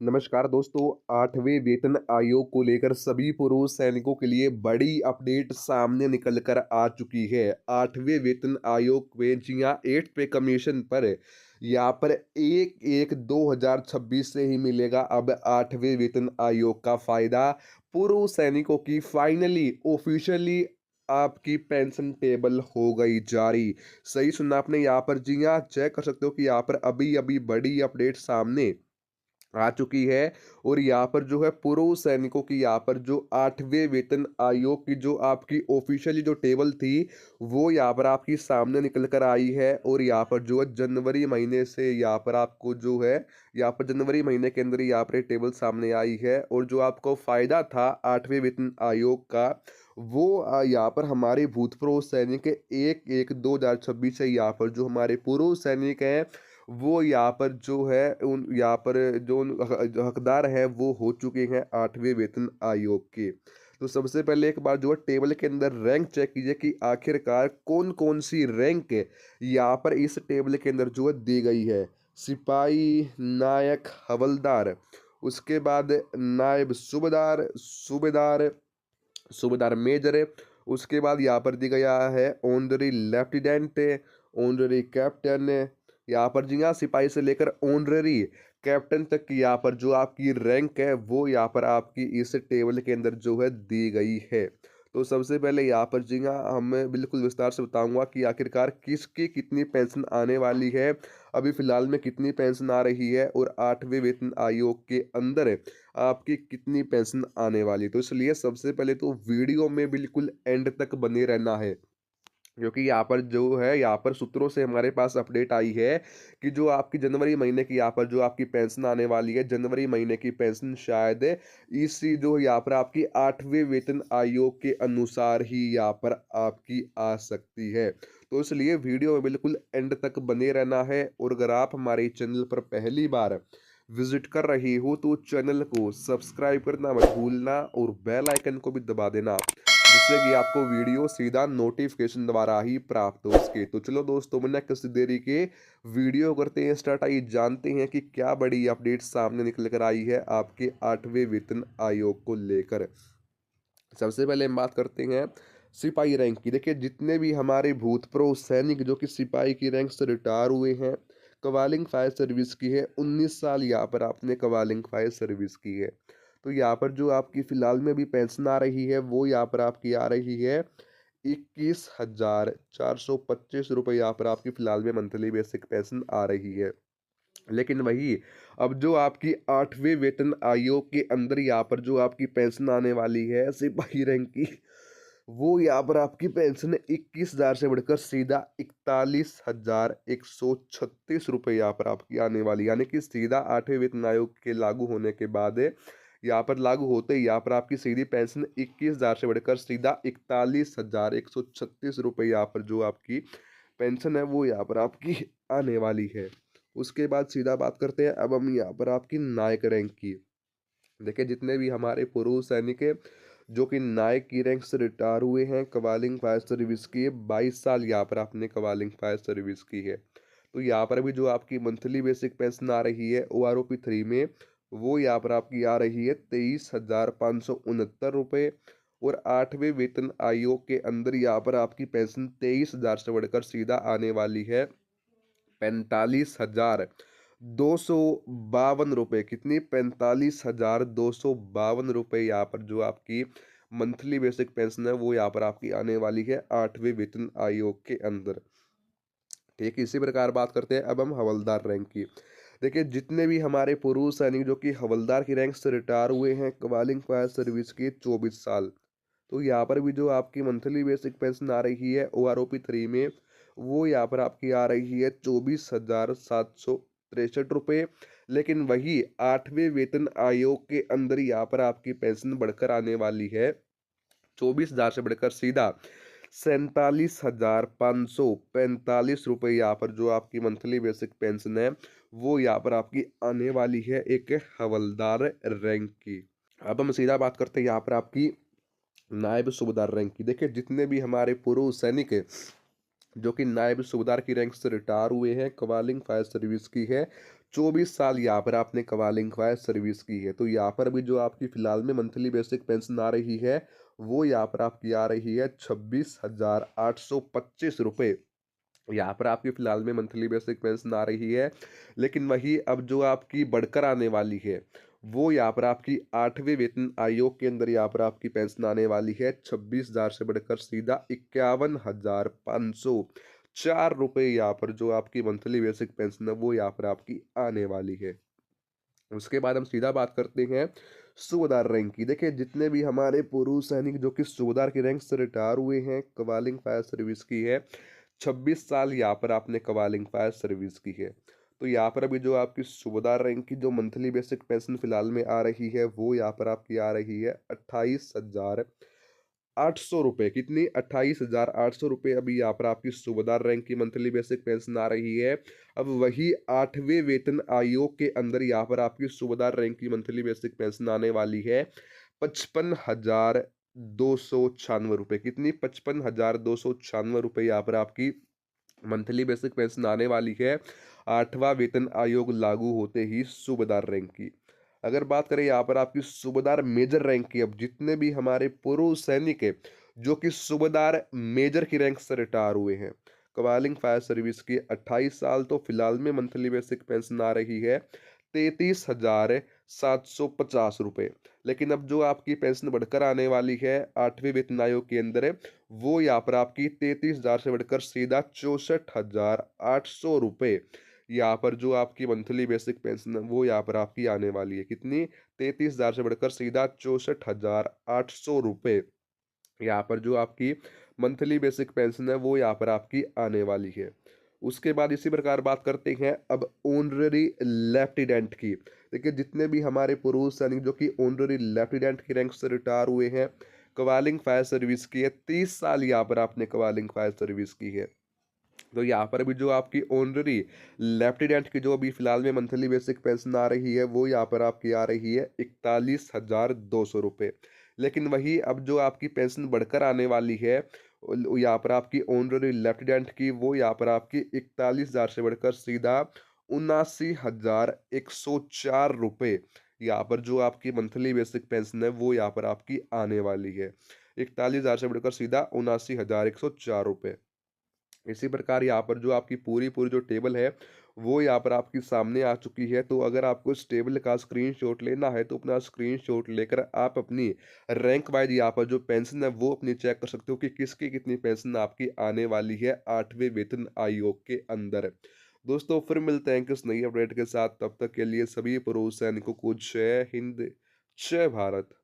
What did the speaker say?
नमस्कार दोस्तों। 8वें वेतन आयोग को लेकर सभी पूर्व सैनिकों के लिए बड़ी अपडेट सामने निकल कर आ चुकी है। 8वें वेतन आयोग में जी हाँ 8 पे कमीशन पर यहाँ पर 1/1/2026 से ही मिलेगा अब 8वें वेतन आयोग का फायदा। पूर्व सैनिकों की फाइनली ऑफिशियली आपकी पेंशन टेबल हो गई जारी। सही सुना आपने, यहाँ पर जी हाँ चेक कर सकते हो कि यहाँ पर अभी अभी बड़ी अपडेट सामने आ चुकी है। और यहाँ पर जो है पूर्व सैनिकों की यहाँ पर जो 8वें वेतन आयोग की जो आपकी ऑफिशियली जो टेबल थी वो यहाँ पर आपकी सामने निकल कर आई है। और यहाँ पर जो है जनवरी महीने से यहाँ पर आपको जो है यहाँ पर जनवरी महीने के अंदर यहाँ पर ये टेबल सामने आई है। और जो आपको फायदा था 8वें वेतन आयोग का वो यहाँ पर हमारे भूतपूर्व सैनिक 1/1/2026 से यहाँ पर जो हमारे पूर्व सैनिक हैं वो यहाँ पर जो है उन यहाँ पर जो जो हकदार हैं वो हो चुके हैं 8वें वेतन आयोग के। तो सबसे पहले एक बार जो है टेबल के अंदर रैंक चेक कीजिए कि आखिरकार कौन-कौन सी रैंक यहाँ पर इस टेबल के अंदर जो है दी गई है। सिपाही, नायक, हवलदार, उसके बाद नायब सूबेदार, सूबेदार, सूबेदार मेजर, उसके बाद यहाँ पर दी गया है ऑनरी लेफ्टिनेंट, ऑनरी कैप्टन, यहाँ पर जी हाँ सिपाही से लेकर ऑनररी कैप्टन तक की यहाँ पर जो आपकी रैंक है वो यहाँ पर आपकी इस टेबल के अंदर जो है दी गई है। तो सबसे पहले यहाँ पर जी हाँ हम बिल्कुल विस्तार से बताऊंगा कि आखिरकार किसकी कितनी पेंशन आने वाली है, अभी फिलहाल में कितनी पेंशन आ रही है और 8वें वेतन आयोग के अंदर आपकी कितनी पेंशन आने वाली है। तो इसलिए सबसे पहले तो वीडियो में बिल्कुल एंड तक बने रहना है, क्योंकि यहाँ पर जो है यहाँ पर सूत्रों से हमारे पास अपडेट आई है कि जो आपकी जनवरी महीने की यहाँ पर जो आपकी पेंशन आने वाली है, जनवरी महीने की पेंशन शायद इसी जो यहाँ पर आपकी 8वें वेतन आयोग के अनुसार ही यहाँ पर आपकी आ सकती है। तो इसलिए वीडियो में बिल्कुल एंड तक बने रहना है। और अगर आप हमारे चैनल पर पहली बार विजिट कर रही हो तो चैनल को सब्सक्राइब करना मत भूलना और बेल आइकन को भी दबा देना, जिससे कि आपको वीडियो सीधा नोटिफिकेशन द्वारा ही प्राप्त हो सके। तो चलो दोस्तों, बिना किसी देरी के वीडियो करते हैं स्टार्ट। आइए जानते हैं कि क्या बड़ी अपडेट सामने निकल कर आई है आपके 8वें वेतन आयोग को लेकर। सबसे पहले हम बात करते हैं सिपाही रैंक की। देखिए जितने भी हमारे भूतपूर्व सैनिक जो कि सिपाही की रैंक से रिटायर हुए हैं, कवालिंग फायर सर्विस की है, 19 साल यहाँ पर आपने कवालिंग फायर सर्विस की है, तो यहाँ पर जो आपकी फिलहाल में भी पेंशन आ रही है वो यहाँ पर आपकी आ रही है 21,425 रुपये। यहाँ पर आपकी फिलहाल में मंथली बेसिक पेंशन आ रही है। लेकिन वही अब जो आपकी 8वें वेतन आयोग के अंदर यहाँ पर जो आपकी पेंशन आने वाली है सिपाही रैंक की, वो यहाँ पर आपकी पेंशन 21,000 से बढ़कर सीधा 41,136 रुपये यहाँ पर आपकी आने वाली, यानी कि सीधा 8वें वेतन आयोग के लागू होने के बाद यहाँ पर लागू होते ही यहाँ पर आपकी सीधी पेंशन 21,000 से बढ़कर सीधा 41,136 रुपये यहाँ पर जो आपकी पेंशन है वो यहाँ पर आपकी आने वाली है। उसके बाद सीधा बात करते हैं अब हम यहाँ पर आपकी नायक रैंक की। देखिए जितने भी हमारे पूर्व सैनिक हैं जो कि नायक की रैंक से रिटायर हुए हैं, कवालिंग फायर सर्विस की है, 22 साल यहाँ पर आपने कवालिंग फायर सर्विस की है, तो यहाँ पर भी जो आपकी मंथली बेसिक पेंशन आ रही है OROP 3 में, वो यहाँ पर आपकी आ रही है 23,569 रुपये। और 8वें वेतन आयोग के अंदर यहाँ पर आपकी पेंशन 23,000 से बढ़कर सीधा आने वाली है 45,252 रुपये। कितनी? 45,252 रुपये यहाँ पर जो आपकी मंथली बेसिक पेंशन है वो यहाँ पर आपकी आने वाली है 8वें वेतन आयोग के अंदर। ठीक, इसी प्रकार बात करते हैं अब हम हवलदार रैंक की। देखिए जितने भी हमारे पूर्व सैनिक जो कि हवलदार की रैंक से रिटायर हुए हैं, कवालिंग फायर सर्विस के 24 साल, तो यहाँ पर भी जो आपकी मंथली बेसिक पेंशन आ रही है OROP 3 में, वो यहाँ पर आपकी आ रही है 24,763 रुपये। लेकिन वही 8वें वेतन आयोग के अंदर यहाँ पर आपकी पेंशन बढ़कर आने वाली है 24,000 से बढ़कर सीधा 47,545 रुपये। यहाँ पर जो आपकी मंथली बेसिक पेंशन है वो यहाँ पर आपकी आने वाली है एक हवलदार रैंक की। अब हम सीधा बात करते हैं यहाँ पर आपकी नायब सूबेदार रैंक की। देखिए जितने भी हमारे पूर्व सैनिक जो कि नायब सूबेदार की रैंक से रिटायर हुए हैं, कवालिंग फायर सर्विस की है, 24 साल यहाँ पर आपने कवालिंग फायर सर्विस की है, तो यहाँ पर अभी जो आपकी फ़िलहाल में मंथली बेसिक पेंशन आ रही है, वो यहाँ पर आपकी आ रही है 26,825 रुपए। यहाँ पर आपकी फ़िलहाल में मंथली बेसिक पेंशन आ रही है, लेकिन वही अब जो आपकी बढ़कर आने वाली है, वो यहाँ पर आपकी 8वें वेतन आयोग के अंदर यहाँ पर आपकी पेंशन आने वाली है 26,000 से बढ़कर सीधा 51,504 रुपए यहाँ पर जो आपकी मंथली बेसिक पेंशन है, वो यहाँ पर आपकी आने वाली है। उसके बाद हम सीधा बात करते हैं सूबेदार रैंक की। देखिए जितने भी हमारे पूर्व सैनिक जो कि सूबेदार की रैंक से रिटायर हुए हैं, कवालिंग फायर सर्विस की है, 26 साल यहाँ पर आपने कवालिंग फायर सर्विस की है। तो यहाँ पर अभी जो आपकी सूबेदार रैंक की जो मंथली बेसिक पेंशन फिलहाल में आ रही है, वो यहाँ पर आपकी आ रही है 28,800 रुपये। कितनी? 28,800 रुपये अभी यहाँ पर आपकी सूबेदार रैंक की मंथली बेसिक पेंशन आ रही है। अब वही 8वें वेतन आयोग के अंदर यहाँ पर आपकी सूबेदार रैंक की मंथली बेसिक पेंशन आने वाली है 55,296 रुपये। कितनी? 55,296 रुपये यहाँ पर आपकी मंथली बेसिक पेंशन आने वाली है 8वां वेतन आयोग लागू होते ही सूबेदार रैंक की। अगर बात करें यहाँ पर आपकी सूबेदार मेजर रैंक की, अब जितने भी हमारे पूर्व सैनिक है जो कि सूबेदार मेजर की रैंक से रिटायर हुए हैं, कवालिंग फायर सर्विस की 28 साल, तो फिलहाल में मंथली बेसिक पेंशन आ रही है 33,750 रुपये। लेकिन अब जो आपकी पेंशन बढ़कर आने वाली है 8वें वेतन आयोग के अंदर, वो यहाँ पर आपकी 33,000 से बढ़कर सीधा 64,800 रुपये यहाँ पर जो आपकी मंथली बेसिक पेंशन है, वो यहाँ पर आपकी आने वाली है। कितनी? 33,000 से बढ़कर सीधा 64,800 रुपये यहाँ पर जो आपकी मंथली बेसिक पेंशन है, वो यहाँ पर आपकी आने वाली है। उसके बाद इसी प्रकार बात करते हैं अब ऑनररी लेफ्टिनेंट की। देखिए जितने भी हमारे पूर्व सैनिक जो कि ऑनररी लेफ्टिनेंट की रैंक से रिटायर हुए हैं, कवालिंग फायर सर्विस की है, 30 साल यहाँ पर आपने कवालिंग फायर सर्विस की है, तो यहाँ पर भी जो आपकी ऑनररी लेफ्टिनेंट की जो अभी फिलहाल में मंथली बेसिक पेंशन आ रही है, वो यहाँ पर आपकी आ रही है 41,200 रुपये। लेकिन वही अब जो आपकी पेंशन बढ़कर आने वाली है, यहाँ पर आपकी ऑनररी लेफ्टिनेंट की, वो यहाँ पर आपकी 41,000 से बढ़कर सीधा 79,104 रुपये यहाँ पर जो आपकी मंथली बेसिक पेंशन है, वो यहाँ पर आपकी आने वाली है 41,000 से बढ़कर सीधा 79,104 रुपये। इसी प्रकार यहाँ पर जो आपकी पूरी जो टेबल है, वो यहाँ पर आपके सामने आ चुकी है। तो अगर आपको इस टेबल का स्क्रीनशॉट लेना है, तो अपना स्क्रीनशॉट लेकर आप अपनी रैंक वाइज यहाँ पर जो पेंशन है, वो अपनी चेक कर सकते हो कि किसकी कितनी पेंशन आपकी आने वाली है 8वें वेतन आयोग के अंदर। दोस्तों फिर मिलते हैं किस नई अपडेट के साथ, तब तक के लिए सभी पूर्व सैनिकों को जय हिंद, जय भारत।